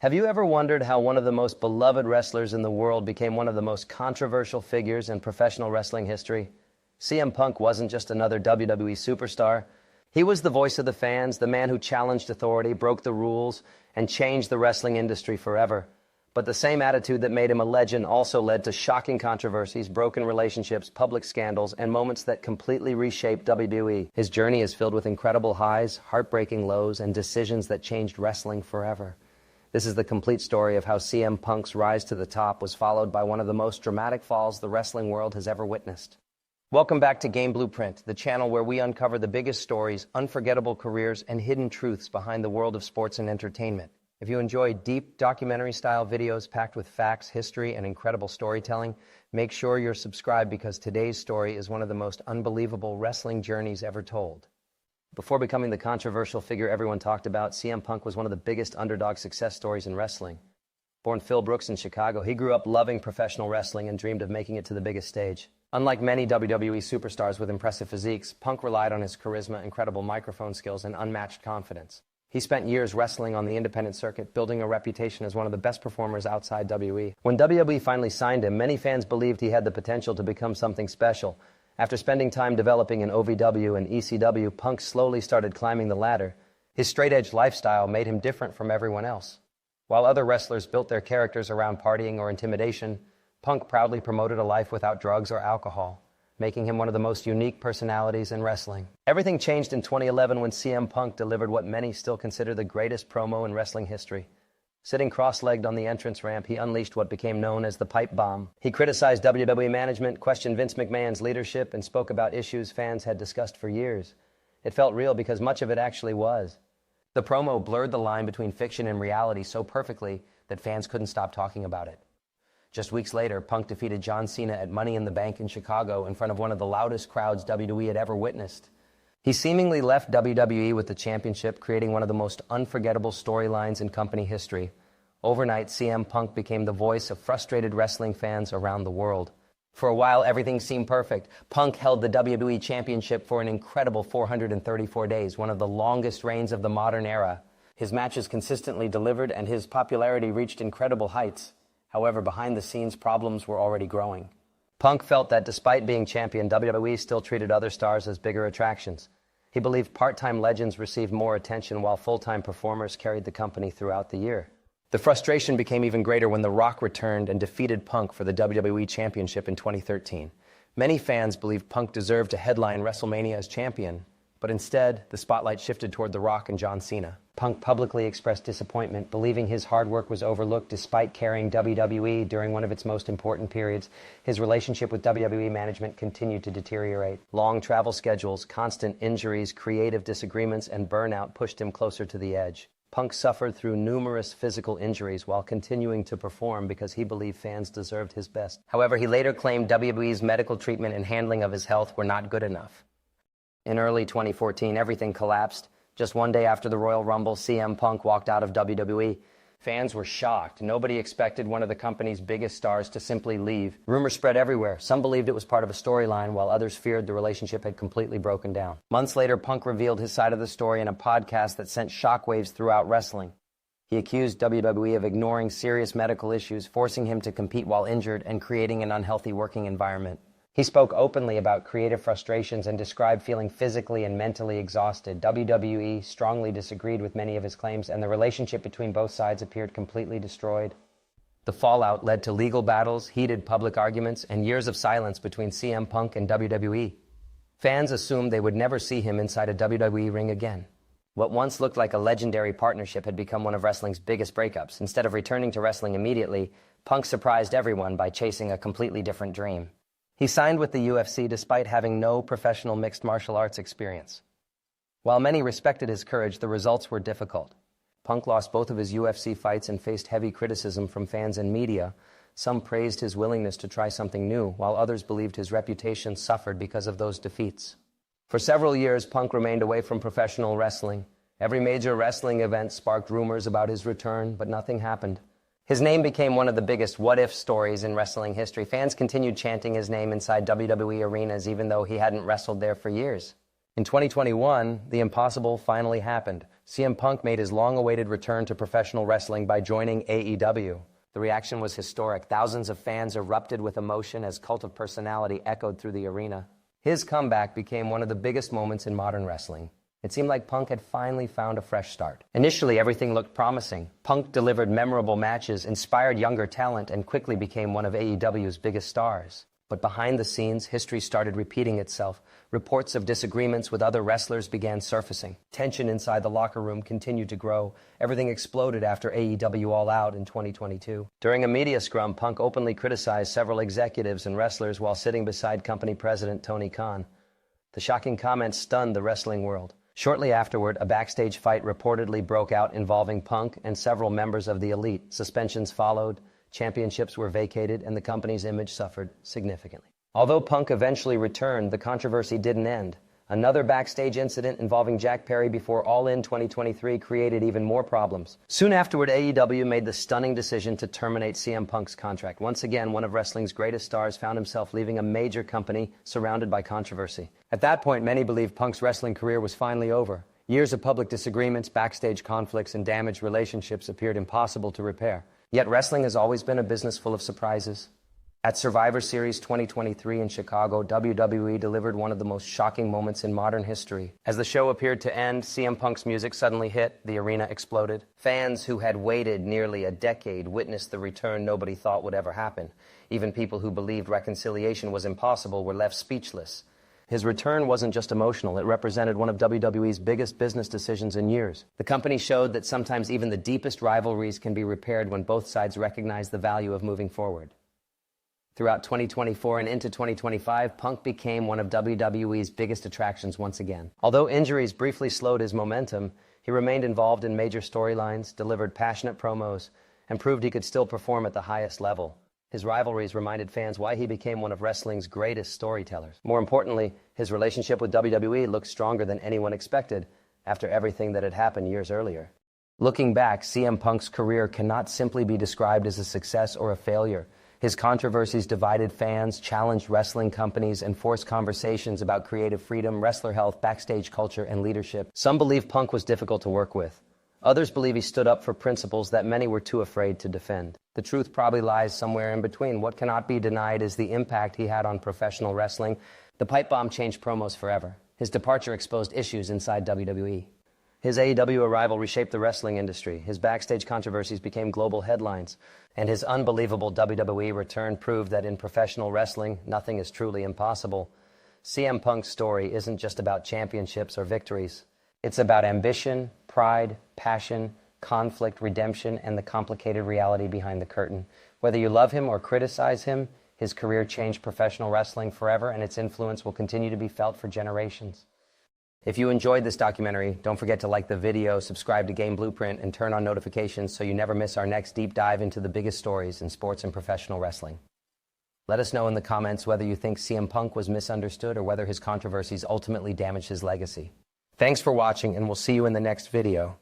Have you ever wondered how one of the most beloved wrestlers in the world became one of the most controversial figures in professional wrestling history? CM Punk wasn't just another WWE superstar. He was the voice of the fans, the man who challenged authority, broke the rules, and changed the wrestling industry forever. But the same attitude that made him a legend also led to shocking controversies, broken relationships, public scandals, and moments that completely reshaped WWE. His journey is filled with incredible highs, heartbreaking lows, and decisions that changed wrestling forever. This is the complete story of how CM Punk's rise to the top was followed by one of the most dramatic falls the wrestling world has ever witnessed. Welcome back to Game Blueprint, the channel where we uncover the biggest stories, unforgettable careers, and hidden truths behind the world of sports and entertainment. If you enjoy deep documentary-style videos packed with facts, history, and incredible storytelling, make sure you're subscribed because today's story is one of the most unbelievable wrestling journeys ever told. Before becoming the controversial figure everyone talked about, CM Punk was one of the biggest underdog success stories in wrestling. Born Phil Brooks in Chicago, he grew up loving professional wrestling and dreamed of making it to the biggest stage. Unlike many WWE superstars with impressive physiques, Punk relied on his charisma, incredible microphone skills, and unmatched confidence. He spent years wrestling on the independent circuit, building a reputation as one of the best performers outside WWE. When WWE finally signed him, many fans believed he had the potential to become something special. After spending time developing in OVW and ECW, Punk slowly started climbing the ladder. His straight-edge lifestyle made him different from everyone else. While other wrestlers built their characters around partying or intimidation, Punk proudly promoted a life without drugs or alcohol, making him one of the most unique personalities in wrestling. Everything changed in 2011 when CM Punk delivered what many still consider the greatest promo in wrestling history. Sitting cross-legged on the entrance ramp, he unleashed what became known as the pipe bomb. He criticized WWE management, questioned Vince McMahon's leadership, and spoke about issues fans had discussed for years. It felt real because much of it actually was. The promo blurred the line between fiction and reality so perfectly that fans couldn't stop talking about it. Just weeks later, Punk defeated John Cena at Money in the Bank in Chicago in front of one of the loudest crowds WWE had ever witnessed. He seemingly left WWE with the championship, creating one of the most unforgettable storylines in company history. Overnight, CM Punk became the voice of frustrated wrestling fans around the world. For a while, everything seemed perfect. Punk held the WWE Championship for an incredible 434 days, one of the longest reigns of the modern era. His matches consistently delivered, and his popularity reached incredible heights. However, behind the scenes, problems were already growing. Punk felt that despite being champion, WWE still treated other stars as bigger attractions. He believed part-time legends received more attention while full-time performers carried the company throughout the year. The frustration became even greater when The Rock returned and defeated Punk for the WWE Championship in 2013. Many fans believed Punk deserved to headline WrestleMania as champion, but instead, the spotlight shifted toward The Rock and John Cena. Punk publicly expressed disappointment, believing his hard work was overlooked despite carrying WWE during one of its most important periods. His relationship with WWE management continued to deteriorate. Long travel schedules, constant injuries, creative disagreements, and burnout pushed him closer to the edge. Punk suffered through numerous physical injuries while continuing to perform because he believed fans deserved his best. However, he later claimed WWE's medical treatment and handling of his health were not good enough. In early 2014, everything collapsed. Just one day after the Royal Rumble, CM Punk walked out of WWE. Fans were shocked. Nobody expected one of the company's biggest stars to simply leave. Rumors spread everywhere. Some believed it was part of a storyline, while others feared the relationship had completely broken down. Months later, Punk revealed his side of the story in a podcast that sent shockwaves throughout wrestling. He accused WWE of ignoring serious medical issues, forcing him to compete while injured, and creating an unhealthy working environment. He spoke openly about creative frustrations and described feeling physically and mentally exhausted. WWE strongly disagreed with many of his claims, and the relationship between both sides appeared completely destroyed. The fallout led to legal battles, heated public arguments, and years of silence between CM Punk and WWE. Fans assumed they would never see him inside a WWE ring again. What once looked like a legendary partnership had become one of wrestling's biggest breakups. Instead of returning to wrestling immediately, Punk surprised everyone by chasing a completely different dream. He signed with the UFC despite having no professional mixed martial arts experience. While many respected his courage, the results were difficult. Punk lost both of his UFC fights and faced heavy criticism from fans and media. Some praised his willingness to try something new, while others believed his reputation suffered because of those defeats. For several years, Punk remained away from professional wrestling. Every major wrestling event sparked rumors about his return, but nothing happened. His name became one of the biggest what-if stories in wrestling history. Fans continued chanting his name inside WWE arenas even though he hadn't wrestled there for years. In 2021, the impossible finally happened. CM Punk made his long-awaited return to professional wrestling by joining AEW. The reaction was historic. Thousands of fans erupted with emotion as Cult of Personality echoed through the arena. His comeback became one of the biggest moments in modern wrestling. It seemed like Punk had finally found a fresh start. Initially, everything looked promising. Punk delivered memorable matches, inspired younger talent, and quickly became one of AEW's biggest stars. But behind the scenes, history started repeating itself. Reports of disagreements with other wrestlers began surfacing. Tension inside the locker room continued to grow. Everything exploded after AEW All Out in 2022. During a media scrum, Punk openly criticized several executives and wrestlers while sitting beside company president Tony Khan. The shocking comments stunned the wrestling world. Shortly afterward, a backstage fight reportedly broke out involving Punk and several members of the Elite. Suspensions followed. Championships were vacated, and the company's image suffered significantly. Although Punk eventually returned, the controversy didn't end. Another backstage incident involving Jack Perry before All In 2023 created even more problems. Soon afterward, AEW made the stunning decision to terminate CM Punk's contract. Once again, one of wrestling's greatest stars found himself leaving a major company surrounded by controversy. At that point, many believed Punk's wrestling career was finally over. Years of public disagreements, backstage conflicts, and damaged relationships appeared impossible to repair. Yet wrestling has always been a business full of surprises. At Survivor Series 2023 in Chicago, WWE delivered one of the most shocking moments in modern history. As the show appeared to end, CM Punk's music suddenly hit, the arena exploded. Fans who had waited nearly a decade witnessed the return nobody thought would ever happen. Even people who believed reconciliation was impossible were left speechless. His return wasn't just emotional, it represented one of WWE's biggest business decisions in years. The company showed that sometimes even the deepest rivalries can be repaired when both sides recognize the value of moving forward. Throughout 2024 and into 2025, Punk became one of WWE's biggest attractions once again. Although injuries briefly slowed his momentum, he remained involved in major storylines, delivered passionate promos, and proved he could still perform at the highest level. His rivalries reminded fans why he became one of wrestling's greatest storytellers. More importantly, his relationship with WWE looked stronger than anyone expected after everything that had happened years earlier. Looking back, CM Punk's career cannot simply be described as a success or a failure. His controversies divided fans, challenged wrestling companies, and forced conversations about creative freedom, wrestler health, backstage culture, and leadership. Some believe Punk was difficult to work with. Others believe he stood up for principles that many were too afraid to defend. The truth probably lies somewhere in between. What cannot be denied is the impact he had on professional wrestling. The pipe bomb changed promos forever. His departure exposed issues inside WWE. His AEW arrival reshaped the wrestling industry. His backstage controversies became global headlines. And his unbelievable WWE return proved that in professional wrestling, nothing is truly impossible. CM Punk's story isn't just about championships or victories. It's about ambition, pride, passion, conflict, redemption, and the complicated reality behind the curtain. Whether you love him or criticize him, his career changed professional wrestling forever, and its influence will continue to be felt for generations. If you enjoyed this documentary, don't forget to like the video, subscribe to Game Blueprint, and turn on notifications so you never miss our next deep dive into the biggest stories in sports and professional wrestling. Let us know in the comments whether you think CM Punk was misunderstood or whether his controversies ultimately damaged his legacy. Thanks for watching, and we'll see you in the next video.